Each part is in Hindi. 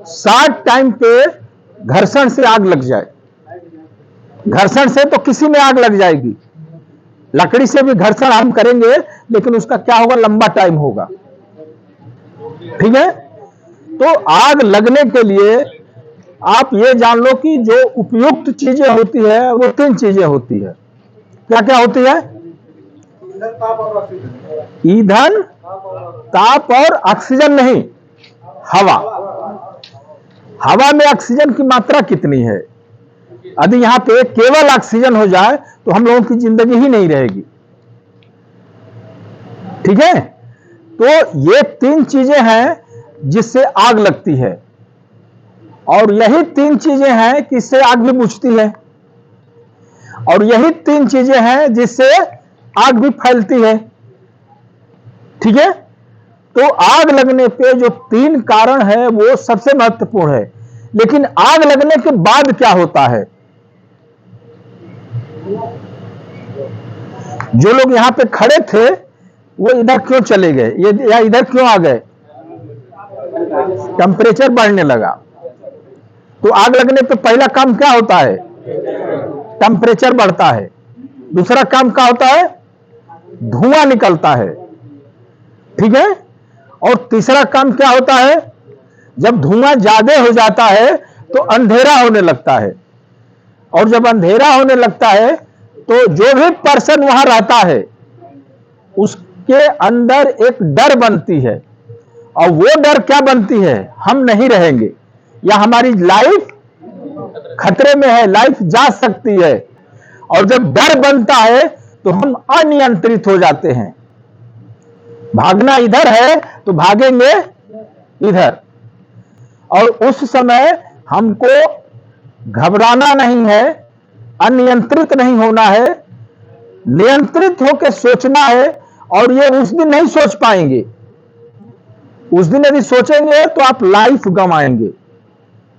शॉर्ट टाइम पे घर्षण से आग लग जाए। घर्षण से तो किसी में आग लग जाएगी, लकड़ी से भी घर्षण हम करेंगे, लेकिन उसका क्या होगा, लंबा टाइम होगा। ठीक है, तो आग लगने के लिए आप ये जान लो कि जो उपयुक्त चीजें होती है वो 3 चीजें होती है। क्या क्या होती है? ईंधन, ताप और ऑक्सीजन नहीं, हवा। हवा में ऑक्सीजन की मात्रा कितनी है? यदि यहां पे केवल ऑक्सीजन हो जाए तो हम लोगों की जिंदगी ही नहीं रहेगी। ठीक है, तो ये 3 चीजें हैं जिससे आग लगती है, और यही 3 चीजें हैं कि इससे आग भी बुझती है, और यही 3 चीजें हैं जिससे आग भी फैलती है। ठीक है, तो आग लगने पे जो 3 कारण है वो सबसे महत्वपूर्ण है। लेकिन आग लगने के बाद क्या होता है? जो लोग यहां पे खड़े थे वो इधर क्यों चले गए, ये या इधर क्यों आ गए? टेम्परेचर बढ़ने लगा। तो आग लगने पे पहला काम क्या होता है? टेम्परेचर बढ़ता है। दूसरा काम क्या होता है? धुआं निकलता है। ठीक है, और तीसरा काम क्या होता है? जब धुआं ज्यादा हो जाता है तो अंधेरा होने लगता है, और जब अंधेरा होने लगता है तो जो भी पर्सन वहां रहता है उसके अंदर एक डर बनती है, और वो डर क्या बनती है? हम नहीं रहेंगे, या हमारी लाइफ खतरे में है, लाइफ जा सकती है। और जब डर बनता है तो हम अनियंत्रित हो जाते हैं। भागना इधर है तो भागेंगे इधर, और उस समय हमको घबराना नहीं है, अनियंत्रित नहीं होना है, नियंत्रित होकर सोचना है। और ये उस दिन नहीं सोच पाएंगे। उस दिन यदि सोचेंगे तो आप लाइफ गंवाएंगे।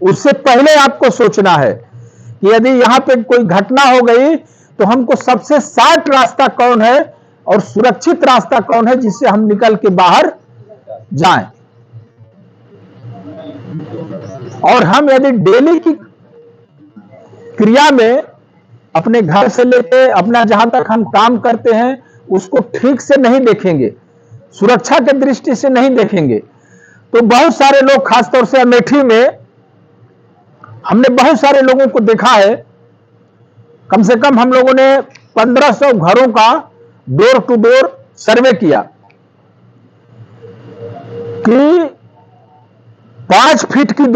उससे पहले आपको सोचना है कि यदि यहां पे कोई घटना हो गई तो हमको सबसे शॉर्ट रास्ता कौन है और सुरक्षित रास्ता कौन है जिससे हम निकल के बाहर जाएं। और हम यदि डेली की क्रिया में अपने घर से लेकर अपना जहां तक हम काम करते हैं उसको ठीक से नहीं देखेंगे, सुरक्षा के दृष्टि से नहीं देखेंगे, तो बहुत सारे लोग, खासतौर से अमेठी में हमने बहुत सारे लोगों को देखा है। कम से कम हम लोगों ने 1500 घरों का डोर टू डोर सर्वे किया कि 5 फीट की